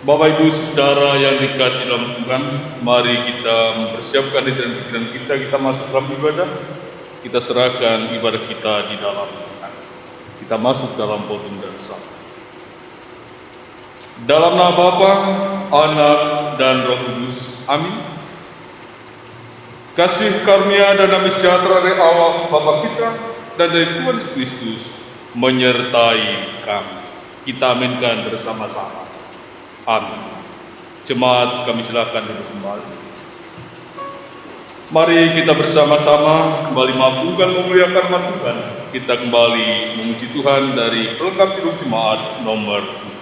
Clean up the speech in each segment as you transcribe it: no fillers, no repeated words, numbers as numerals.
Bapak Ibu Saudara yang dikasihi dalam Tuhan, mari kita mempersiapkan diri dan pikiran kita masuk dalam ibadah. Kita serahkan ibadah kita di dalam Tuhan. Kita masuk dalam potong dan salam. Dalam nama Bapa, Anak, dan Roh Kudus. Amin. Kasih karunia dan damai sejahtera dari Allah Bapa kita dan dari Tuhan Yesus Kristus menyertai kami. Kita aminkan bersama-sama. Amin. Jemaat, kami silakan duduk kembali. Mari kita bersama-sama kembali mampukan memuliakan nama Tuhan. Kita kembali memuji Tuhan dari pelengkap tidur jemaat nomor 7.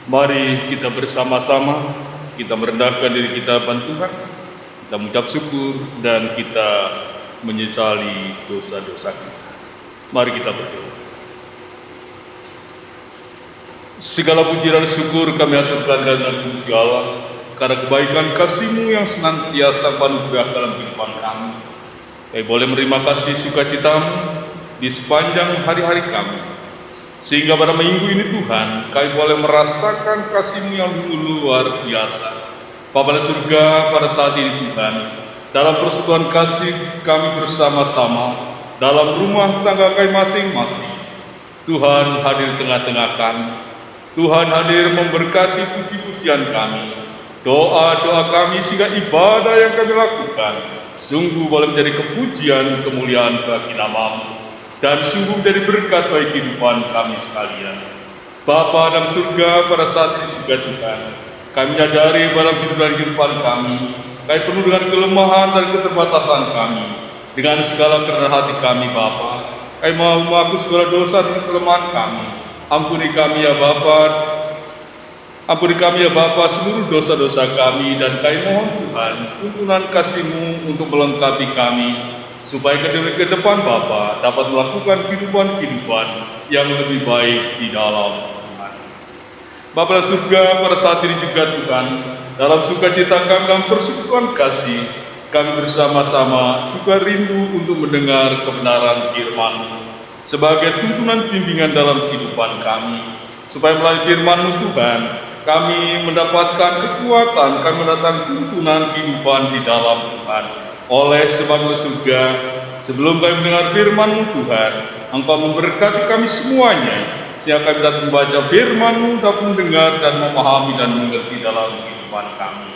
Mari kita bersama-sama, kita merendahkan diri kita hadapan Tuhan, kita mengucap syukur dan kita menyesali dosa-dosa kita. Mari kita berdoa. Segala puji dan syukur kami aturkan dalam Gusti Allah, karena kebaikan kasih-Mu yang senantiasa anugerah dalam kehidupan kami. Kami boleh menerima kasih sukacita-Mu di sepanjang hari-hari kami. Sehingga pada minggu ini Tuhan, kami boleh merasakan kasih-Mu yang luar biasa. Bapa di surga, pada saat ini Tuhan, dalam persekutuan kasih kami bersama-sama, dalam rumah tangga kami masing-masing, Tuhan hadir di tengah-tengah kami. Tuhan hadir memberkati puji-pujian kami, doa-doa kami, sehingga ibadah yang kami lakukan sungguh boleh menjadi kepujian, kemuliaan bagi nama-Mu, dan sungguh menjadi berkat bagi kehidupan kami sekalian. Bapa dalam surga, pada saat ini juga Tuhan, kami menyadari dalam kehidupan kami penuh dengan kelemahan dan keterbatasan kami. Dengan segala kerendahan hati kami Bapa, kami mau mengaku segala dosa dan kelemahan kami. Ampuni kami ya Bapa, ampuni kami ya Bapa seluruh dosa-dosa kami, dan kami mohon Tuhan tuntunan kasih-Mu untuk melengkapi kami, supaya ke depan Bapa dapat melakukan kehidupan yang lebih baik di dalam Tuhan. Bapa dalam surga, pada saat ini juga Tuhan, dalam sukacita kami dalam persekutuan kasih, kami bersama-sama juga rindu untuk mendengar kebenaran firman-Mu sebagai tuntunan bimbingan dalam kehidupan kami, supaya melalui firman-Mu Tuhan, kami mendapatkan kekuatan, kami mendapatkan tuntunan kehidupan di dalam Tuhan. Oleh sebab surga, sebelum kami mendengar firman-Mu Tuhan, Engkau memberkati kami semuanya, sehingga kami dapat membaca firman-Mu, dapat mendengar dan memahami dan mengerti dalam kehidupan kami.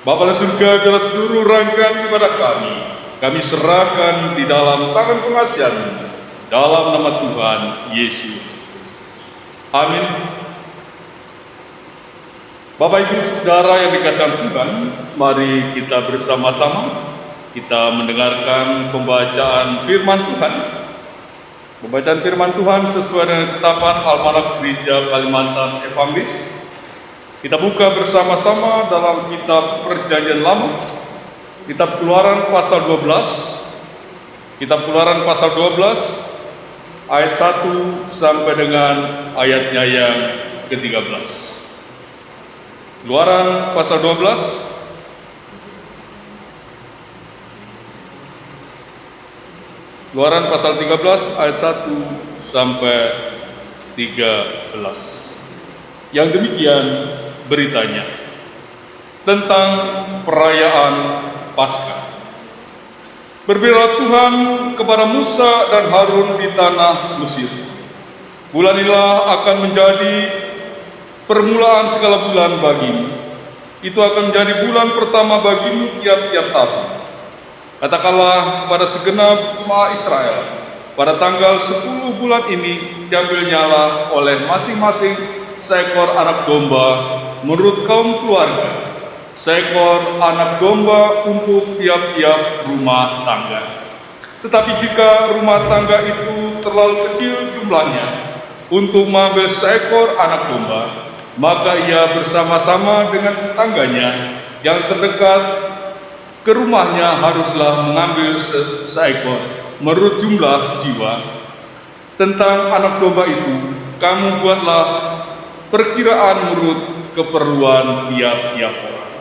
Bapa di surga, dalam seluruh rangkaian ibadah kami serahkan di dalam tangan pengasihan-Mu, dalam nama Tuhan Yesus Kristus. Amin. Bapak Ibu Saudara yang dikasihi Tuhan, mari kita bersama-sama kita mendengarkan pembacaan firman Tuhan. Pembacaan firman Tuhan sesuai dengan ketetapan Almanak Gereja Kalimantan Evangelis. Kita buka bersama-sama dalam kitab Perjanjian Lama, kitab Keluaran pasal 12. Kitab Keluaran pasal 12 ayat 1 sampai dengan ayatnya yang ke-13. Keluaran pasal 12 Keluaran pasal 13 ayat 1 sampai 13. Yang demikian beritanya tentang perayaan Paskah. Berfirman Tuhan kepada Musa dan Harun di tanah Mesir, bulan inilah akan menjadi permulaan segala bulan bagimu. itu akan menjadi bulan pertama bagimu tiap-tiap tahun. Katakanlah kepada segenap jemaah Israel, pada tanggal 10 bulan ini diambilnyalah oleh masing-masing seekor anak domba menurut kaum keluarga, seekor anak domba untuk tiap-tiap rumah tangga. Tetapi jika rumah tangga itu terlalu kecil jumlahnya untuk mengambil seekor anak domba, maka ia bersama-sama dengan tetangganya yang terdekat ke rumahnya haruslah mengambil seekor menurut jumlah jiwa. Tentang anak domba itu, kamu buatlah perkiraan menurut keperluan tiap-tiap orang.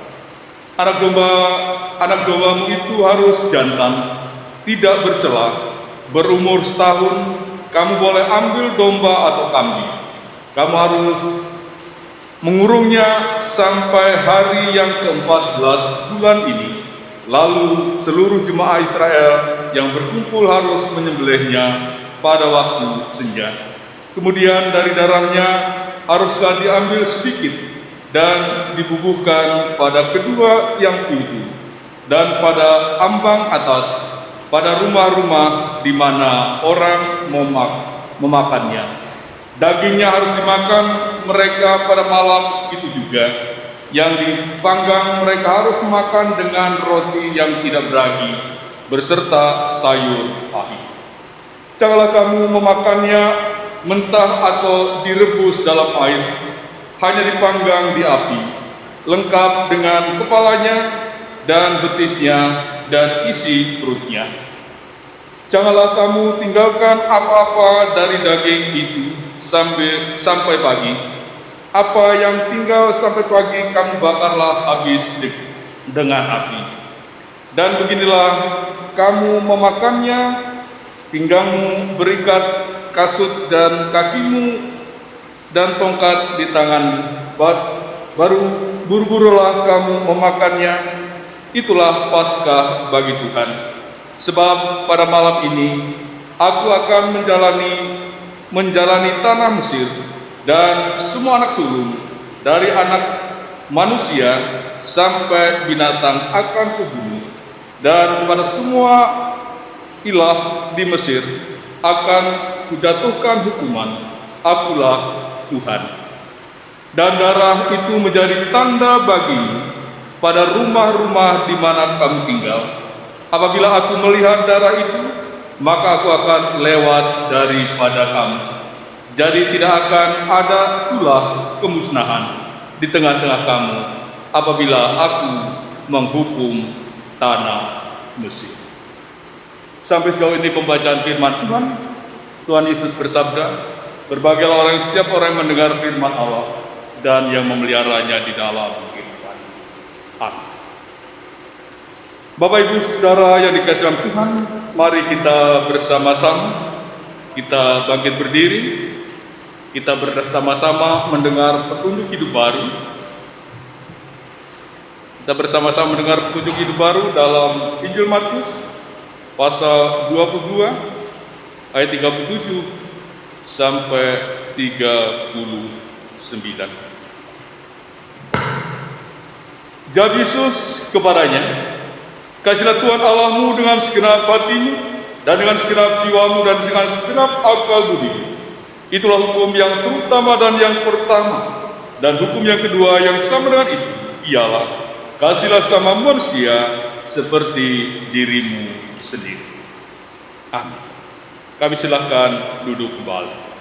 Anak dombamu itu harus jantan, tidak bercela, berumur setahun. Kamu boleh ambil domba atau kambing. Kamu harus mengurungnya sampai hari yang ke-14 bulan ini. Lalu seluruh jemaah Israel yang berkumpul harus menyembelihnya pada waktu senja. Kemudian dari darahnya haruslah diambil sedikit dan dibubuhkan pada kedua yang pintu dan pada ambang atas, pada rumah-rumah di mana orang memakannya. Dagingnya harus dimakan mereka pada malam itu juga. Yang dipanggang mereka harus makan dengan roti yang tidak beragi, beserta sayur pahit. Janganlah kamu memakannya mentah atau direbus dalam air, hanya dipanggang di api, lengkap dengan kepalanya dan betisnya dan isi perutnya. Janganlah kamu tinggalkan apa-apa dari daging itu sampai pagi. Apa yang tinggal sampai pagi kamu bakarlah habis dengan api. Dan beginilah kamu memakannya, pinggangmu berikat kasut dan kakimu dan tongkat di tanganmu. Baru buru-burulah kamu memakannya. Itulah Paskah bagi Tuhan. Sebab pada malam ini aku akan menjalani tanah Mesir, dan semua anak sulung dari anak manusia sampai binatang akan kubunuh, dan pada semua ilah di Mesir akan kujatuhkan hukuman. Akulah Tuhan. Dan darah itu menjadi tanda bagimu pada rumah-rumah di mana kamu tinggal. Apabila aku melihat darah itu, maka aku akan lewat daripada kamu. Jadi tidak akan ada pula kemusnahan di tengah-tengah kamu apabila aku menghukum tanah Mesir. Sampai sejauh ini pembacaan firman Tuhan. Tuhan Yesus bersabda, berbahagialah orang setiap orang yang mendengar firman Allah dan yang memeliharanya di dalam kehidupan. Amin. Bapak Ibu Saudara yang dikasihi dalam Tuhan, mari kita bersama-sama kita bangkit berdiri. Kita bersama-sama mendengar petunjuk hidup baru. Kita bersama-sama mendengar petunjuk hidup baru dalam Injil Matius pasal 22 ayat 37 sampai 39. Jawab Yesus kepadanya, kasihlah Tuhan Allahmu dengan segenap hatimu dan dengan segenap jiwamu dan dengan segenap akal budimu. Itulah hukum yang terutama dan yang pertama. Dan hukum yang kedua yang sama dengan itu ialah, kasihlah sama manusia seperti dirimu sendiri. Amin. Kami silakan duduk kembali.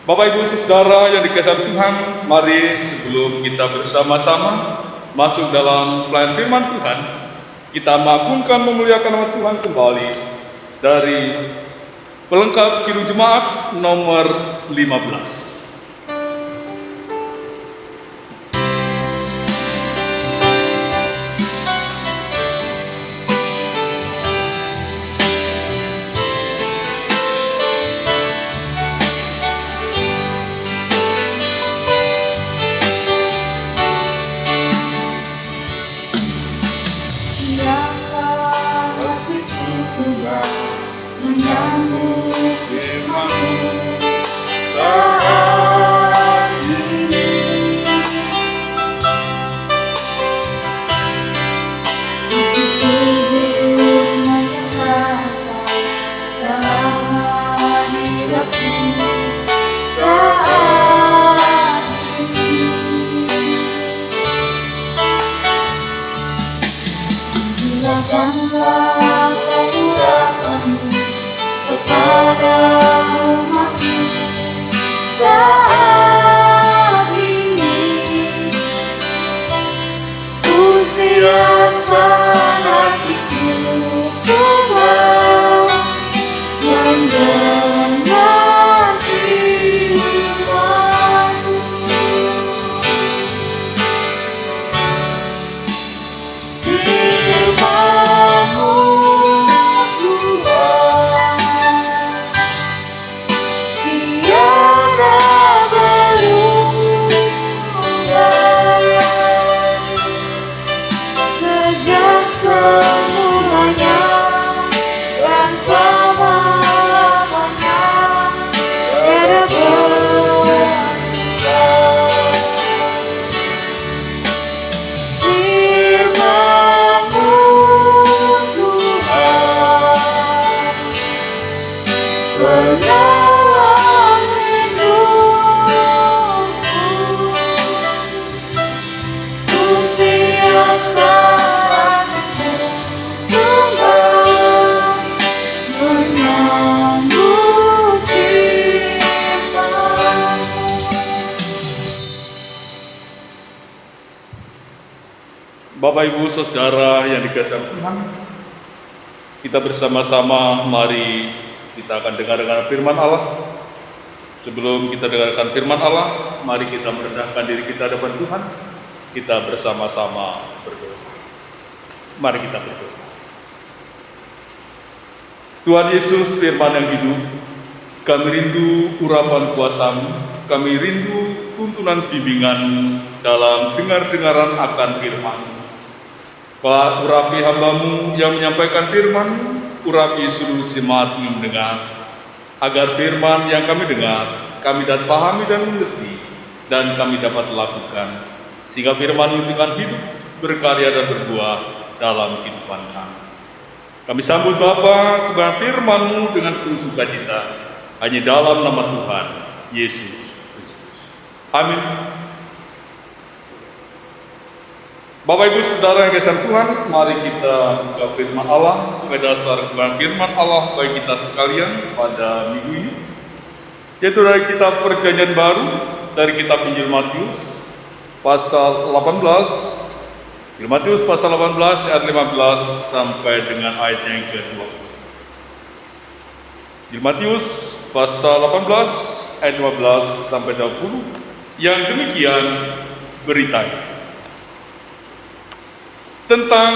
Bapak Ibu Saudara yang dikasihi Tuhan, mari sebelum kita bersama-sama masuk dalam pelayanan firman Tuhan, kita mengagungkan memuliakan nama Tuhan kembali dari pelengkap Kidung Jemaat nomor 15. pada umatmu saat ini. Ku siapkan hatiku Tuhan mendengar firman-Mu. Firman-Mu Tuhan, tiada berubah sejak semulanya dan selama-lamanya tiada berubah. Firman-Mu Tuhan, penolong hidupku. Ku siapkan Tuhan menyambut firman-Mu. Bapak, Ibu, Saudara yang dikasihi Tuhan, kita bersama-sama mari kita akan dengarkan firman Allah. Sebelum kita dengarkan firman Allah, mari kita merendahkan diri kita depan Tuhan. Kita bersama-sama berdoa. Mari kita berdoa. Tuhan Yesus, firman yang hidup, kami rindu urapan kuasa-Mu, kami rindu tuntunan bimbingan-Mu dalam dengar-dengaran akan firman-Mu. Urapi hamba-Mu yang menyampaikan firman-Mu, urapi seluruh jemaat yang mendengar, agar firman yang kami dengar, kami dapat pahami dan mengerti, dan kami dapat lakukan, sehingga firman-Mu dengan hidup, berkarya dan berbuah dalam kehidupan kami. Kami sambut Bapa kebenaran firman-Mu dengan penuh sukacita, hanya dalam nama Tuhan Yesus Kristus. Amin. Bapak, Ibu, Saudara yang dikasihi Tuhan, mari kita buka firman Allah sebagai dasar kebenaran firman Allah bagi kita sekalian pada minggu ini, yaitu dari kitab Perjanjian Baru, dari kitab Injil Matius pasal 18, Injil Matius pasal 18 ayat 15 sampai dengan ayat yang ke-20. Injil Matius pasal 18 ayat 15 sampai 20, yang demikian beritanya tentang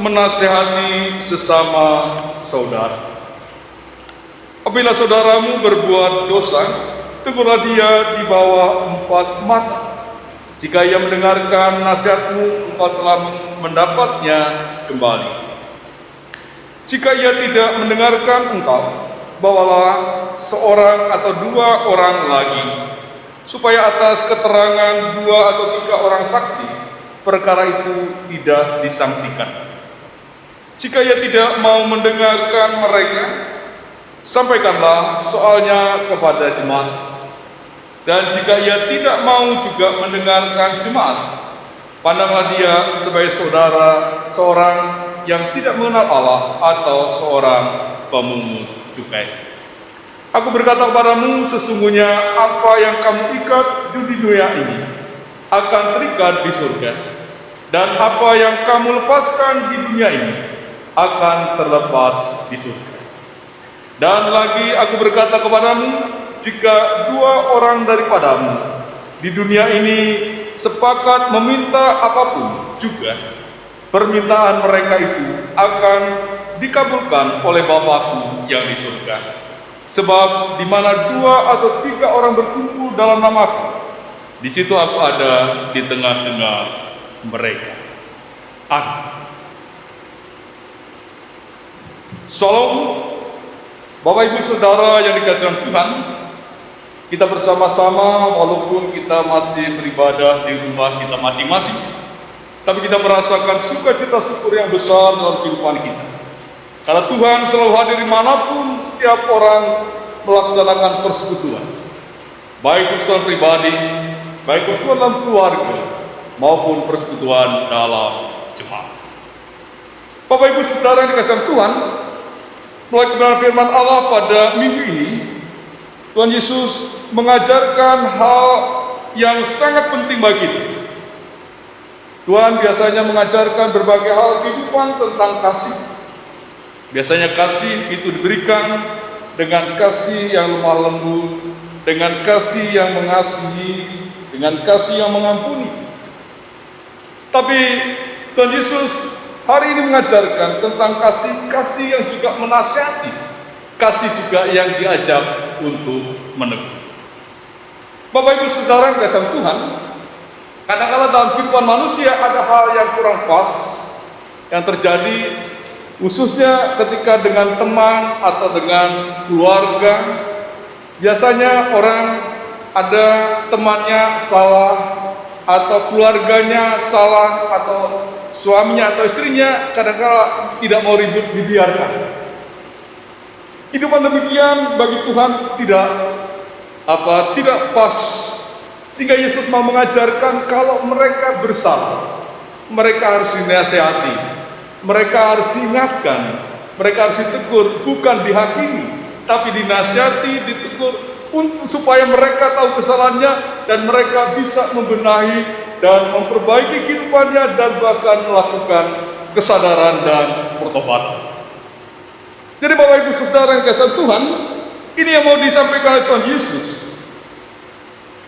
menasehati sesama saudara. Apabila saudaramu berbuat dosa, tegurlah dia di bawah 4 mata. Jika ia mendengarkan nasihatmu, engkau telah mendapatnya kembali. Jika ia tidak mendengarkan engkau, bawalah seorang atau 2 orang lagi, supaya atas keterangan 2 atau 3 orang saksi, perkara itu tidak disangsikan. Jika ia tidak mau mendengarkan mereka, sampaikanlah soalnya kepada jemaat. Dan jika ia tidak mau juga mendengarkan jemaat, pandanglah dia sebagai seorang yang tidak mengenal Allah atau seorang pemungut cukai. Aku berkata kepadamu, sesungguhnya apa yang kamu ikat di dunia ini akan terikat di surga, dan apa yang kamu lepaskan di dunia ini akan terlepas di surga. Dan lagi aku berkata kepadamu, jika 2 orang daripadamu di dunia ini sepakat meminta apapun juga, permintaan mereka itu akan dikabulkan oleh Bapa-Ku yang di surga. Sebab di mana 2 atau 3 orang berkumpul dalam nama-Ku, di situ Aku ada di tengah-tengah mereka. Amin. Salam, Bapak, Ibu, Saudara yang dikasihi Tuhan. Kita bersama-sama, walaupun kita masih beribadah di rumah kita masing-masing, tapi kita merasakan sukacita syukur yang besar dalam kehidupan kita. Karena Tuhan selalu hadir dimanapun setiap orang melaksanakan persekutuan, baik persekutuan pribadi, baik persekutuan dalam keluarga, maupun persekutuan dalam jemaat. Bapak, Ibu, Saudara yang dikasihi Tuhan, Melalui kebenaran firman Allah pada minggu ini, Tuhan Yesus mengajarkan hal yang sangat penting bagi kita. Tuhan biasanya mengajarkan berbagai hal kehidupan tentang kasih. Biasanya kasih itu diberikan dengan kasih yang lemah lembut, dengan kasih yang mengasihi, dengan kasih yang mengampuni. Tapi Tuhan Yesus hari ini mengajarkan tentang kasih yang juga menasihati, kasih juga yang diajak untuk menegur. Bapak Ibu Saudara yang kasih Tuhan, kadang-kadang dalam kehidupan manusia ada hal yang kurang pas yang terjadi, khususnya ketika dengan teman atau dengan keluarga. Biasanya orang ada temannya salah, atau keluarganya salah, atau suaminya atau istrinya kadang-kadang tidak mau ribut, dibiarkan. Kehidupan demikian bagi Tuhan tidak pas. Sehingga Yesus mau mengajarkan kalau mereka bersalah, mereka harus dinasihati, mereka harus diingatkan, mereka harus ditegur, bukan dihakimi, tapi dinasihati, ditegur, supaya mereka tahu kesalahannya dan mereka bisa membenahi dan memperbaiki kehidupannya dan bahkan melakukan kesadaran dan pertobatan. Jadi Bapak Ibu Saudara yang kasih Tuhan, ini yang mau disampaikan oleh Tuhan Yesus.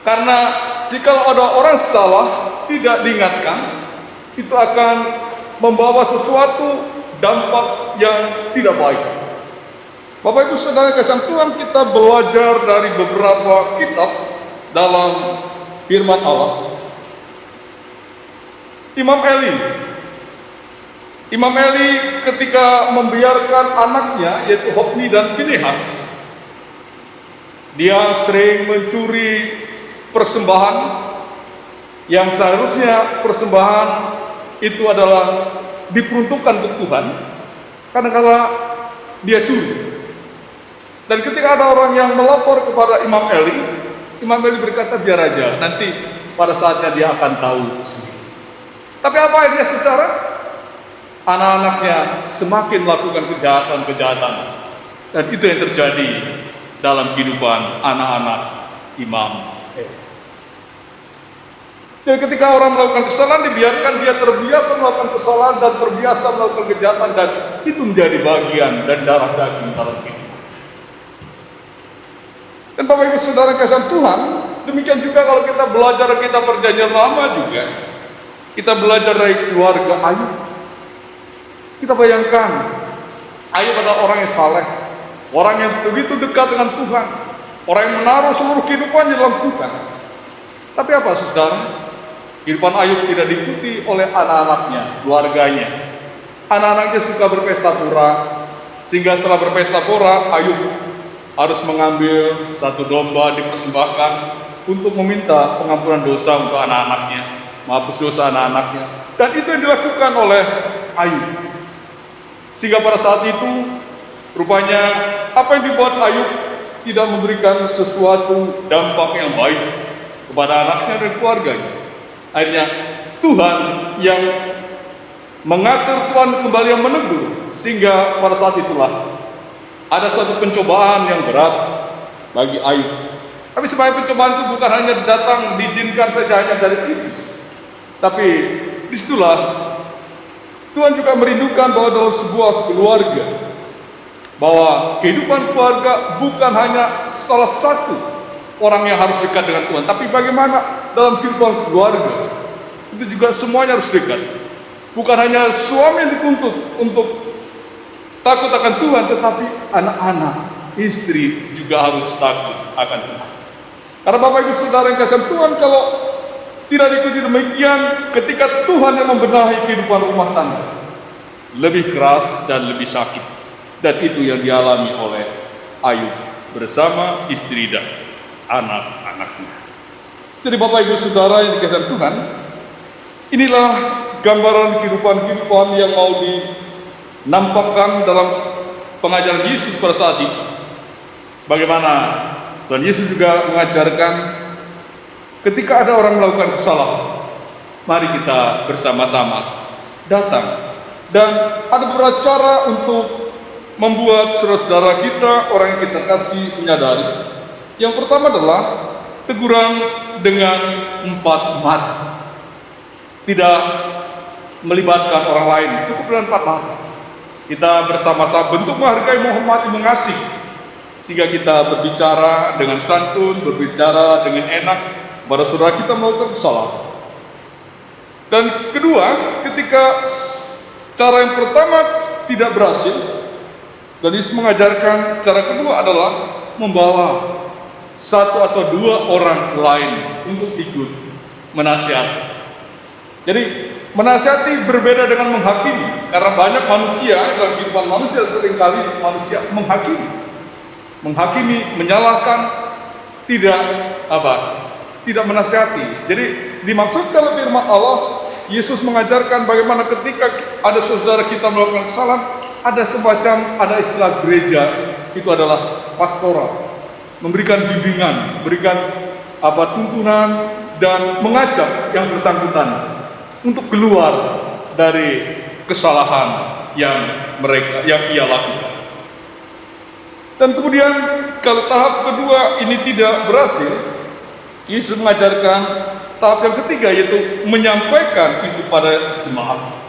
Karena jika ada orang salah tidak diingatkan, itu akan membawa sesuatu dampak yang tidak baik. Bapak Ibu Saudara kasih Tuhan, kita belajar dari beberapa kitab dalam firman Allah. Imam Eli ketika membiarkan anaknya yaitu Hofni dan Pinehas, dia sering mencuri persembahan yang seharusnya persembahan itu adalah diperuntukkan untuk Tuhan. Kadang-kadang dia curi. Dan ketika ada orang yang melapor kepada Imam Eli berkata, biar aja, nanti pada saatnya dia akan tahu sendiri. Tapi apa yang dia saudara? Anak-anaknya semakin melakukan kejahatan. Dan itu yang terjadi dalam kehidupan anak-anak Imam Eli. Jadi ketika orang melakukan kesalahan, dibiarkan dia terbiasa melakukan kesalahan dan terbiasa melakukan kejahatan, dan itu menjadi bagian dan darah daging dalam kehidupan. Dan Bapak Ibu Saudara kasih Tuhan, demikian juga kalau kita belajar kitab Perjanjian Lama juga, kita belajar dari keluarga Ayub. Kita bayangkan, Ayub adalah orang yang saleh, orang yang begitu dekat dengan Tuhan, orang yang menaruh seluruh kehidupannya dalam Tuhan. Tapi apa saudara? Kehidupan Ayub tidak diikuti oleh anak-anaknya, keluarganya. Anak-anaknya suka berpesta pora, sehingga setelah berpesta pora, Ayub harus mengambil satu domba dipersembahkan untuk meminta pengampunan dosa untuk anak-anaknya, menghapus dosa anak-anaknya. Dan itu yang dilakukan oleh Ayub. Sehingga pada saat itu, rupanya apa yang dibuat Ayub tidak memberikan sesuatu dampak yang baik kepada anaknya dan keluarganya. Akhirnya Tuhan yang mengatur, Tuhan kembali yang menegur, sehingga pada saat itulah ada suatu pencobaan yang berat bagi Ayub. Tapi sebenarnya pencobaan itu bukan hanya datang diizinkan saja hanya dari iblis, tapi disitulah Tuhan juga merindukan bahwa dalam sebuah keluarga, bahwa kehidupan keluarga bukan hanya salah satu orang yang harus dekat dengan Tuhan, tapi bagaimana dalam kehidupan keluarga itu juga semuanya harus dekat. Bukan hanya suami yang dituntut untuk takut akan Tuhan, tetapi anak-anak, istri juga harus takut akan Tuhan. Karena Bapak Ibu Saudara yang kasih Tuhan, kalau tidak diikuti demikian, ketika Tuhan yang membenahi kehidupan rumah tangga, lebih keras dan lebih sakit. Dan itu yang dialami oleh Ayub bersama istri dan anak-anaknya. Jadi Bapak Ibu Saudara yang dikasihi Tuhan, inilah gambaran kehidupan yang mau dinampakkan dalam pengajaran Yesus pada saat itu. Bagaimana Tuhan Yesus juga mengajarkan ketika ada orang melakukan kesalahan, mari kita bersama-sama datang. Dan ada beberapa cara untuk membuat saudara-saudara kita, orang yang kita kasih, menyadari. Yang pertama adalah teguran dengan empat mata. Tidak melibatkan orang lain, cukup dengan empat mata. Kita bersama-sama bentuk menghargai, menghormati, mengasihi, sehingga kita berbicara dengan santun, berbicara dengan enak pada saudara kita melakukan kesalahan. Dan kedua, ketika cara yang pertama tidak berhasil, dan Yesus mengajarkan cara kedua adalah membawa satu atau dua orang lain untuk ikut menasihati. Jadi menasihati berbeda dengan menghakimi, karena banyak manusia dalam kehidupan manusia seringkali manusia menghakimi, menyalahkan, tidak menasihati. Jadi dimaksudkan oleh firman Allah, Yesus mengajarkan bagaimana ketika ada saudara kita melakukan kesalahan, ada istilah gereja, itu adalah pastoral, memberikan bimbingan, memberikan tuntunan, dan mengajak yang bersangkutan untuk keluar dari kesalahan yang ia lakukan. Dan kemudian kalau tahap kedua ini tidak berhasil, Yesus mengajarkan tahap yang ketiga, yaitu menyampaikan itu pada jemaat.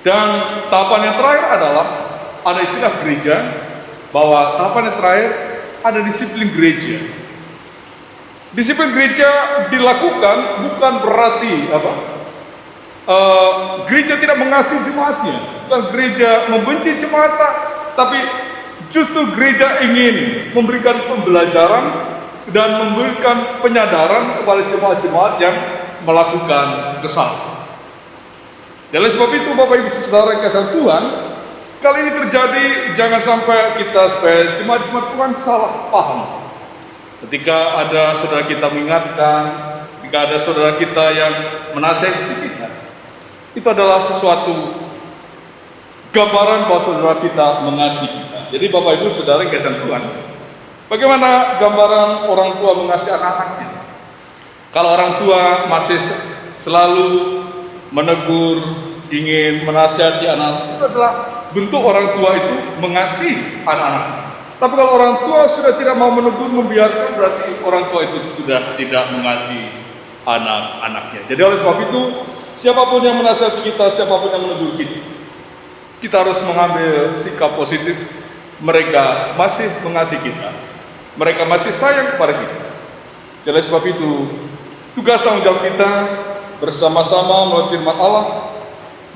Dan tahapan yang terakhir adalah ada istilah gereja, bahwa tahapan yang terakhir ada disiplin gereja. Disiplin gereja dilakukan bukan berarti gereja tidak mengasihi jemaatnya, bukan gereja membenci jemaat, tapi justru gereja ingin memberikan pembelajaran dan memberikan penyadaran kepada jemaat-jemaat yang melakukan kesalahan. Oleh sebab itu, Bapak Ibu Saudara yang kasih Tuhan, kali ini terjadi, jangan sampai supaya jemaat-jemaat Tuhan salah paham. Ketika ada saudara kita mengingatkan, ketika ada saudara kita yang menasihati kita, itu adalah sesuatu gambaran bahwa saudara kita mengasihi kita. Jadi Bapak Ibu Saudara yang kasih Tuhan, bagaimana gambaran orang tua mengasihi anak-anaknya? Kalau orang tua masih selalu menegur, ingin menasihati anak, itu adalah bentuk orang tua itu mengasihi anak-anak. Tapi kalau orang tua sudah tidak mau menegur, membiarkan, berarti orang tua itu sudah tidak mengasihi anak-anaknya. Jadi oleh sebab itu, siapapun yang menasihati kita, siapapun yang menegur kita harus mengambil sikap positif. Mereka masih mengasihi kita, mereka masih sayang kepada kita. Jadi oleh sebab itu, tugas tanggung jawab kita bersama-sama melalui firman Allah.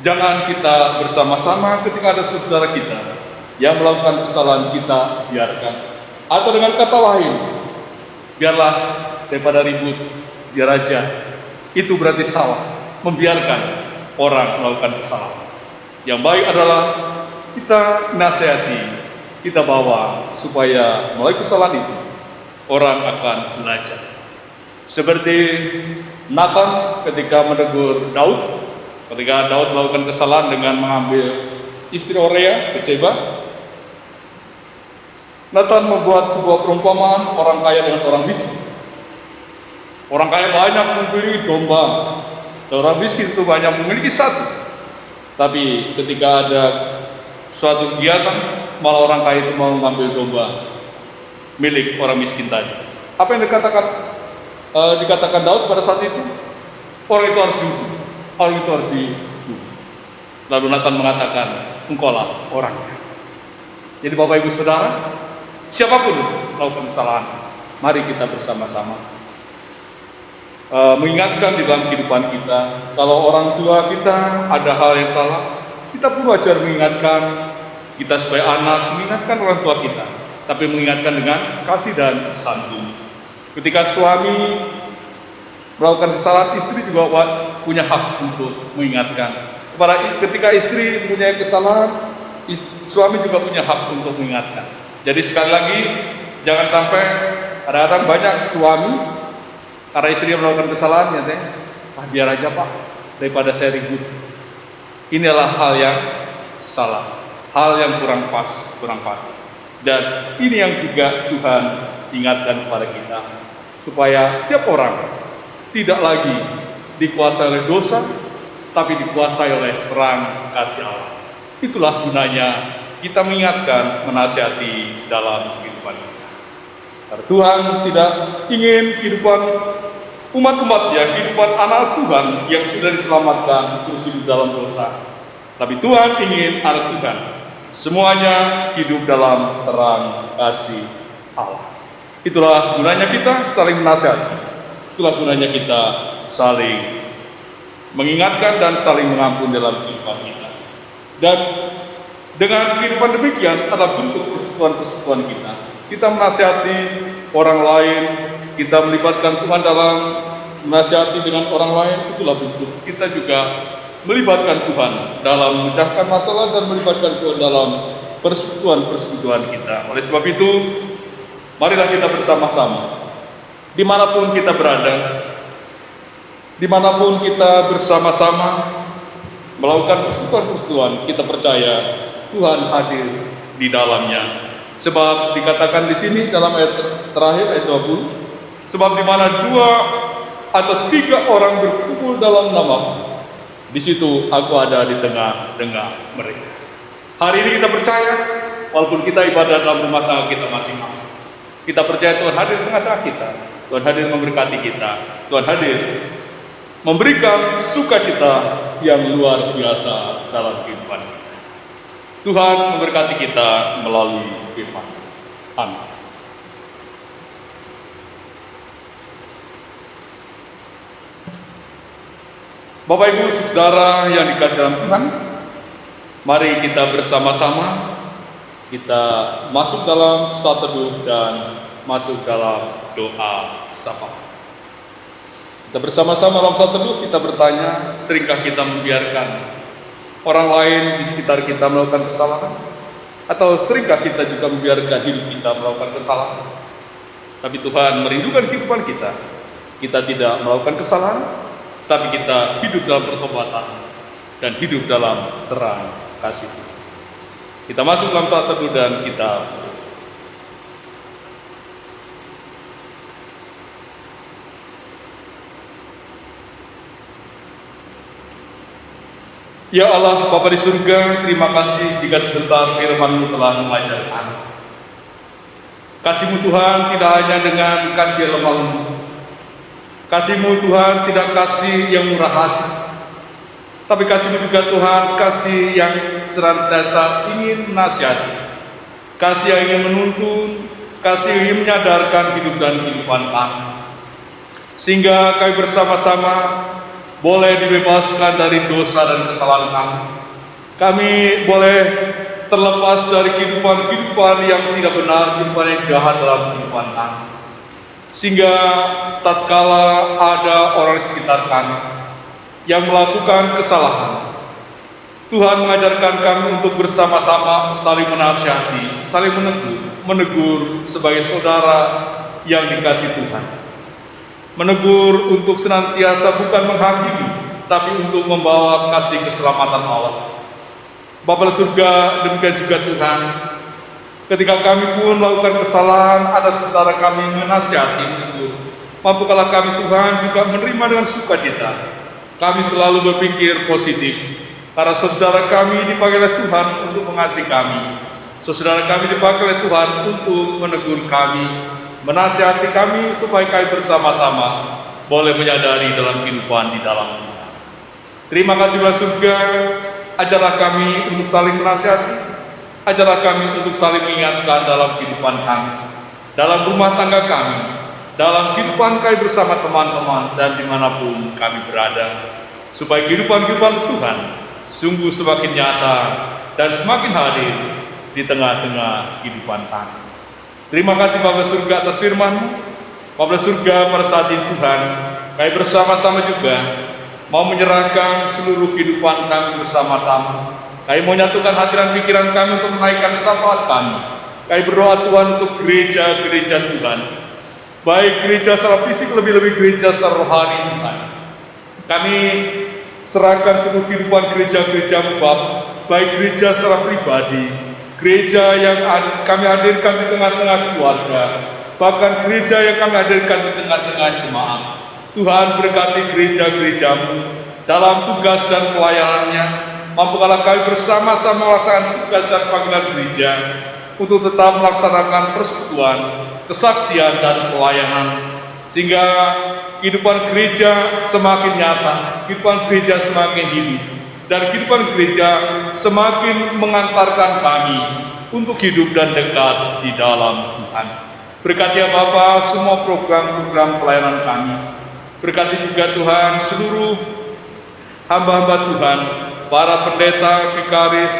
Jangan kita bersama-sama ketika ada saudara kita yang melakukan kesalahan, kita biarkan. Atau dengan kata lain, biarlah daripada ribut, biar aja. Itu berarti salah, membiarkan orang melakukan kesalahan. Yang baik adalah kita nasihati, kita bawa, supaya melalui kesalahan itu orang akan belajar. Seperti Nathan ketika menegur Daud, ketika Daud melakukan kesalahan dengan mengambil istri Uria Betseba. Nathan membuat sebuah perumpamaan orang kaya dengan orang miskin. Orang kaya banyak memiliki domba, dan orang miskin itu banyak memiliki satu. Tapi ketika ada suatu kegiatan, malah orang kaya itu mau mengambil domba milik orang miskin tadi. Apa yang dikatakan Daud pada saat itu? Orang itu harus dihukum, orang itu harus dibunuh. Lalu Nathan mengatakan, engkaulah orangnya. Jadi Bapak Ibu Saudara, siapapun melakukan kesalahan, mari kita bersama-sama mengingatkan di dalam kehidupan kita. Kalau orang tua kita ada hal yang salah, kita pun wajar mengingatkan. Kita sebagai anak mengingatkan orang tua kita, tapi mengingatkan dengan kasih dan santun. Ketika suami melakukan kesalahan, istri juga punya hak untuk mengingatkan. Ketika istri punya kesalahan, suami juga punya hak untuk mengingatkan. Jadi sekali lagi, jangan sampai kadang-kadang banyak suami karena istrinya melakukan kesalahan, ya biar aja Pak, daripada saya ribut. Inilah hal yang salah, hal yang kurang pas, kurang patut. Dan ini yang juga Tuhan ingatkan kepada kita, supaya setiap orang tidak lagi dikuasai oleh dosa, tapi dikuasai oleh terang kasih Allah. Itulah gunanya kita mengingatkan, menasihati dalam kehidupan kita. Karena Tuhan tidak ingin kehidupan umat-umatnya, kehidupan anak Tuhan yang sudah diselamatkan terus hidup dalam dosa. Tapi Tuhan ingin anak Tuhan semuanya hidup dalam terang kasih Allah. Itulah gunanya kita saling menasihati. Itulah gunanya kita saling mengingatkan dan saling mengampun dalam kehidupan kita. Dan dengan kehidupan demikian adalah bentuk persekutuan-persekutuan kita. Kita menasihati orang lain, kita melibatkan Tuhan dalam menasihati dengan orang lain, itulah bentuk kita juga melibatkan Tuhan dalam memecahkan masalah dan melibatkan Tuhan dalam persekutuan-persekutuan kita. Oleh sebab itu, marilah kita bersama-sama, dimanapun kita berada, dimanapun kita bersama-sama melakukan persekutuan-persekutuan, kita percaya Tuhan hadir di dalamnya. Sebab dikatakan di sini dalam ayat terakhir ayat 20, sebab di mana 2 atau 3 orang berkumpul dalam nama, di situ aku ada di tengah-tengah mereka. Hari ini kita percaya, walaupun kita ibadah dalam rumah tangga kita masing-masing, kita percaya Tuhan hadir di tengah-tengah kita, Tuhan hadir memberkati kita, Tuhan hadir memberikan sukacita yang luar biasa dalam kehidupan kita. Tuhan memberkati kita melalui firman. Amin. Bapak Ibu Saudara yang dikasihi dalam Tuhan, mari kita bersama-sama kita masuk dalam saat teduh dan masuk dalam doa sapa. Kita bersama-sama dalam saat teduh, kita bertanya, seringkah kita membiarkan orang lain di sekitar kita melakukan kesalahan? Atau seringkah kita juga membiarkan hidup kita melakukan kesalahan? Tapi Tuhan merindukan kehidupan kita. Kita tidak melakukan kesalahan, tapi kita hidup dalam pertobatan dan hidup dalam terang kasih. Kita masuk dalam saat teduh dan kita Ya Allah, Bapa di surga, terima kasih jika sebentar firman-Mu telah mengajarkan. Kasih-Mu Tuhan tidak hanya dengan kasih lemah lembut. Kasih-Mu Tuhan tidak kasih yang murah hati, tapi kasih-Mu juga Tuhan kasih yang senantiasa ingin menasihati, kasih yang ingin menuntun, kasih yang ingin menyadarkan hidup dan kehidupan kami, sehingga kami bersama-sama boleh dibebaskan dari dosa dan kesalahan kami. Kami boleh terlepas dari kehidupan-kehidupan yang tidak benar, kehidupan yang jahat dalam kehidupan kami. Sehingga tatkala ada orang di sekitar kami yang melakukan kesalahan, Tuhan mengajarkan kami untuk bersama-sama saling menasihati, saling menegur sebagai saudara yang dikasihi Tuhan. Menegur untuk senantiasa bukan menghakimi, tapi untuk membawa kasih keselamatan Allah. Bapa di surga, demikian juga Tuhan, ketika kami pun melakukan kesalahan, ada saudara kami menasihati itu, mampukanlah kami Tuhan juga menerima dengan sukacita. Kami selalu berpikir positif, karena saudara kami dipakai oleh Tuhan untuk mengasihi kami. Saudara kami dipakai oleh Tuhan untuk menegur kami, menasihati kami supaya kami bersama-sama boleh menyadari dalam kehidupan di dalam Tuhan. Terima kasih Bapa surga, ajarlah kami untuk saling menasihati, ajarlah kami untuk saling mengingatkan dalam kehidupan kami, dalam rumah tangga kami, dalam kehidupan kami bersama teman-teman dan dimanapun kami berada, supaya kehidupan-kehidupan Tuhan sungguh semakin nyata dan semakin hadir di tengah-tengah kehidupan kami. Terima kasih Bapa surga atas firman-Mu. Bapa surga, pada saat ini Tuhan, kami bersama-sama juga mau menyerahkan seluruh kehidupan kami bersama-sama. Kami mau menyatukan hati dan pikiran kami untuk menaikkan syafaat kami. Kami berdoa Tuhan untuk gereja-gereja Tuhan, baik gereja secara fisik, lebih-lebih gereja secara rohani Tuhan. Kami serahkan seluruh kehidupan gereja-gereja Bapak, baik gereja secara pribadi, gereja yang kami hadirkan di tengah-tengah keluarga, bahkan gereja yang kami hadirkan di tengah-tengah jemaat. Tuhan berkati gereja-gereja-Mu dalam tugas dan pelayanannya, mampukanlah kami bersama-sama melaksanakan tugas dan panggilan gereja untuk tetap melaksanakan persekutuan, kesaksian, dan pelayanan, sehingga kehidupan gereja semakin nyata, kehidupan gereja semakin hidup, dan kehidupan gereja semakin mengantarkan kami untuk hidup dan dekat di dalam Tuhan. Berkati ya Bapa semua program-program pelayanan kami. Berkati juga Tuhan seluruh hamba-hamba Tuhan, para pendeta, vikaris,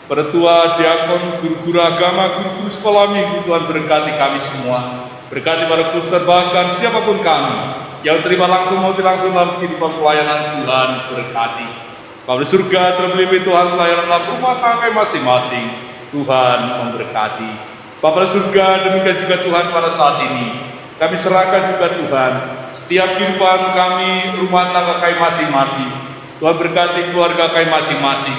peretua, diakon, guru-guru agama, guru-guru sekolah minggu. Tuhan berkati kami semua. Berkati para kluster, bahkan siapapun kami yang terima langsung maupun langsung dalam kehidupan pelayanan. Tuhan berkati. Bapa di surga, terlebih Tuhan pelayanan dalam rumah tangga masing-masing. Tuhan memberkati. Bapa di surga, demikian juga Tuhan pada saat ini kami serahkan juga Tuhan setiap kehidupan kami, rumah tangga kami masing-masing. Tuhan berkati keluarga kami masing-masing,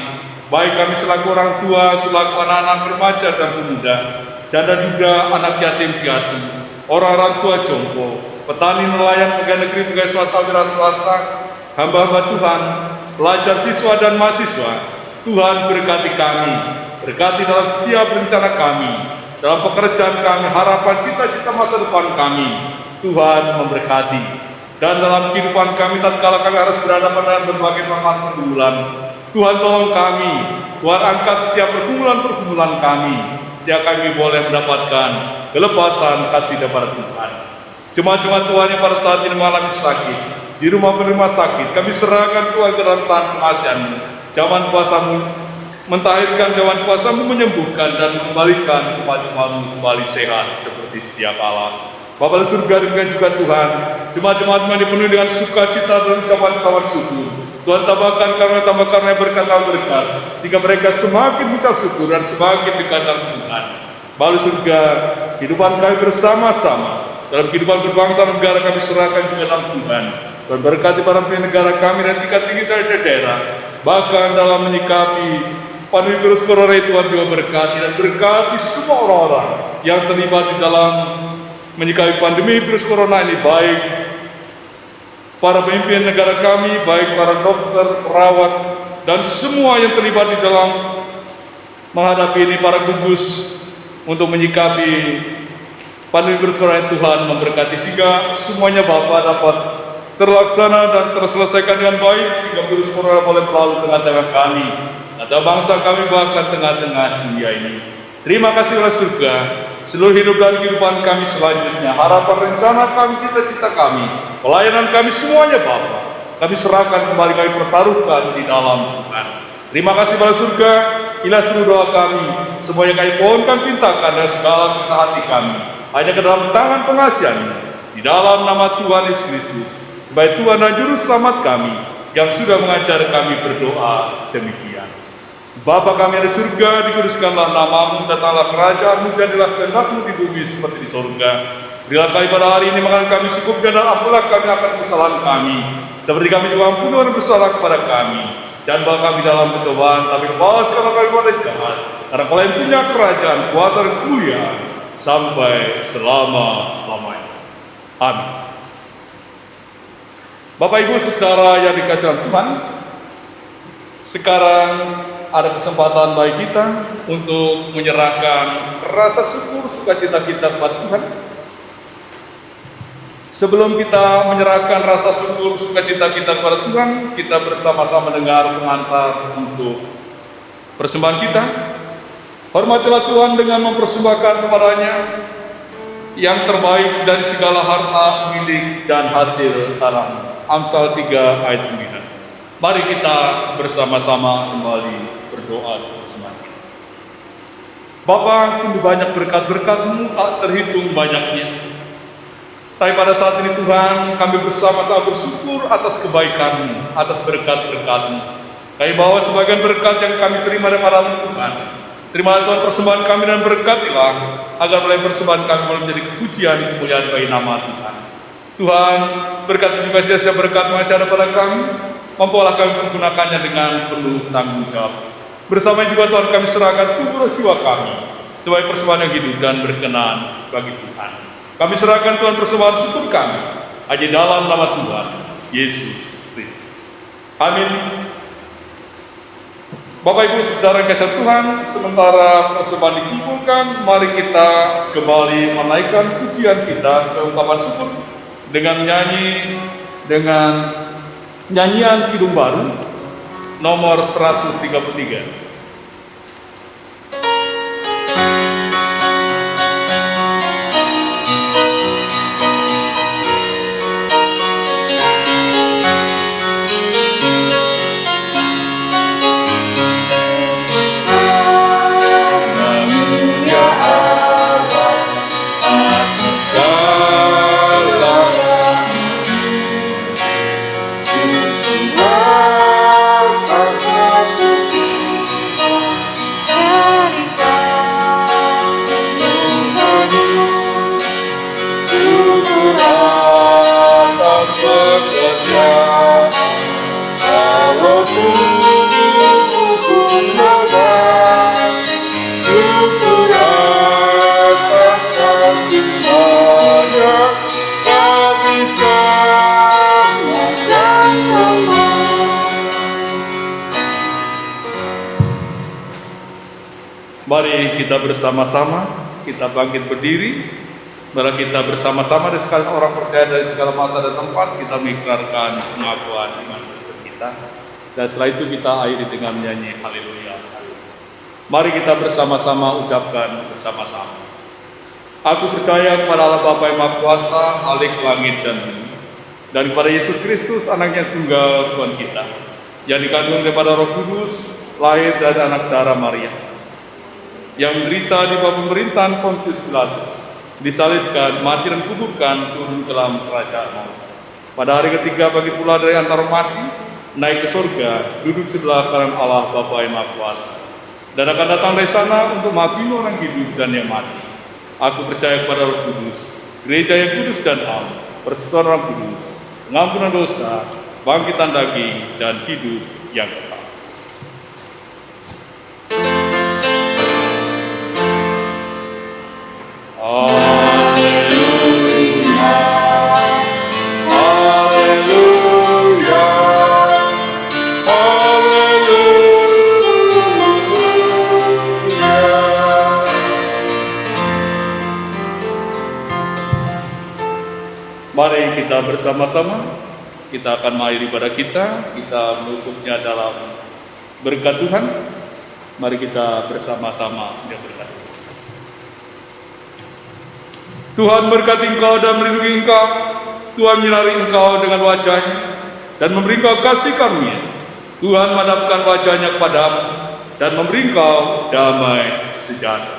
baik kami selaku orang tua, selaku anak-anak remaja dan pemuda, janda juga anak yatim piatu, orang-orang tua jompo, petani, nelayan, pegawai negeri, pegawai swasta, wira swasta, hamba-hamba Tuhan, pelajar, siswa dan mahasiswa. Tuhan berkati kami, berkati dalam setiap rencana kami, dalam pekerjaan kami, harapan, cita-cita masa depan kami. Tuhan memberkati. Dan dalam kehidupan kami tatkala kami harus berhadapan dengan berbagai tantangan pergumulan, Tuhan tolong kami. Tuhan angkat setiap pergumulan-pergumulan kami, sehingga kami boleh mendapatkan kelepasan kasih daripada Tuhan. Jemaat-jemaat Tuhan yang pada saat ini mengalami sakit, di rumah penerima sakit, kami serahkan Tuhan ke dalam tangan pengasihan-Mu. Jaman kuasa-Mu mentahirkan, jaman kuasa-Mu menyembuhkan dan mengembalikan jemaat-jemaat-Mu kembali sehat seperti sedia kala. Bapa di surga, demikian juga Tuhan, jemaat-jemaat yang dipenuhi dengan sukacita dan ucapan-ucapan syukur. Tuhan tambahkan karena berkat, sehingga mereka semakin mengucap syukur dan semakin dekat dengan Tuhan. Bapa di surga, kehidupan kami bersama-sama dalam kehidupan berbangsa negara kami serahkan juga dalam Tuhan. Dan berkati para pemimpin negara kami dan tingkat tinggi saya daerah, bahkan dalam menyikapi pandemi virus corona. Tuhan juga berkati dan berkati semua orang-orang yang terlibat di dalam menyikapi pandemi virus corona ini, baik para pemimpin negara kami, baik para dokter, perawat, dan semua yang terlibat di dalam menghadapi ini, para gugus untuk menyikapi pandemi virus corona. Tuhan memberkati sehingga semuanya Bapa dapat terlaksana dan terselesaikan dengan baik, sehingga virus corona boleh berlalu tengah-tengah kami, atau bangsa kami, bahkan tengah-tengah dunia ini. Terima kasih oleh surga, seluruh hidup dan kehidupan kami selanjutnya, harapan, rencana kami, cita-cita kami, pelayanan kami, semuanya Bapa, kami serahkan kembali, kami pertaruhkan di dalam Tuhan. Terima kasih pada surga, inilah seluruh doa kami, semuanya kami pohonkan, pintakan dan segala kehendak hati kami hanya ke dalam tangan pengasihan-Mu, di dalam nama Tuhan Yesus Kristus, sebagai Tuhan dan Juru Selamat kami, yang sudah mengajar kami berdoa demikian. Bapa kami yang di surga, dikuduskanlah nama-Mu, datanglah kerajaan-Mu, jadilah kehendak-Mu di bumi seperti di surga. Berilah kami pada hari ini makanan kami secukupnya, dan ampunilah kami akan kesalahan kami, seperti kami juga ampuni orang bersalah kepada kami. Jangan bawa kami dalam pencobaan, tapi bebaskanlah kami pada jahat. Karena Kau yang punya kerajaan, kuasa dan kemuliaan sampai selama-lamanya. Amin. Bapak Ibu saudara yang dikasihi Tuhan, sekarang ada kesempatan bagi kita untuk menyerahkan rasa syukur sukacita kita kepada Tuhan. Sebelum kita menyerahkan rasa syukur sukacita kita kepada Tuhan, kita bersama-sama dengar pengantar untuk persembahan kita. Hormatilah Tuhan dengan mempersembahkan kepadanya yang terbaik dari segala harta, milik, dan hasil tanah. Amsal 3 ayat 9. Mari kita bersama-sama kembali berdoa bersama. Bapa, sungguh banyak berkat-berkat-Mu, tak terhitung banyaknya. Tapi pada saat ini Tuhan, kami bersama-sama bersyukur atas kebaikan-Mu, atas berkat-berkat-Mu. Kami bawa sebagian berkat yang kami terima daripada Tuhan. Terimalah Tuhan persembahan kami dan berkatilah, agar melalui persembahan kami boleh menjadi kepujian, kemuliaan bagi nama Tuhan. Tuhan, berkati juga sia-sia berkat masih ada pada kami, mampulah kami menggunakannya dengan penuh tanggung jawab. Bersama juga Tuhan kami serahkan tubuh jiwa kami sebagai persembahan yang hidup dan berkenan bagi Tuhan. Kami serahkan Tuhan persembahan syukur kami hanya dalam nama Tuhan Yesus Kristus. Amin. Bapak Ibu Saudara yang kasih Tuhan, sementara persembahan dikumpulkan, mari kita kembali menaikkan pujian kita sebagai ungkapan syukur dengan nyanyian Kidung Baru nomor 133. Mari kita bersama-sama, kita bangkit berdiri. Mari kita bersama-sama dari segala orang percaya dari segala masa dan tempat, kita mengikrarkan pengakuan iman Kristen kita. Dan setelah itu kita akhiri dengan menyanyi haleluya. Mari kita bersama-sama ucapkan bersama-sama. Aku percaya kepada Allah Bapa yang Maha Kuasa, Khalik langit dan bumi, dan kepada Yesus Kristus, Anaknya tunggal Tuhan kita, yang dikandung daripada Roh Kudus, lahir dari anak darah Maria, yang menderita di bawah pemerintahan Pontius Pilatus, disalibkan, mati dan kuburkan, turun ke dalam kerajaan maut. Pada hari ketiga bangkit pula dari antara mati, naik ke surga, duduk sebelah kanan Allah Bapa yang Maha Kuasa, dan akan datang dari sana untuk menghakimi orang hidup dan yang mati. Aku percaya kepada Roh Kudus, gereja yang kudus dan am, persekutuan Orang Kudus, pengampunan dosa, bangkitan daging, dan hidup yang kekal. Mari kita bersama-sama, kita akan mengakhiri ibadah kita menutupnya dalam berkat Tuhan. Mari kita bersama-sama yang berkat. Tuhan berkati engkau dan melindungi engkau. Tuhan menyinari engkau dengan wajah-Nya dan memberi engkau kasih karunia. Tuhan menghadapkan wajah-Nya kepadamu dan memberi engkau damai sejahtera.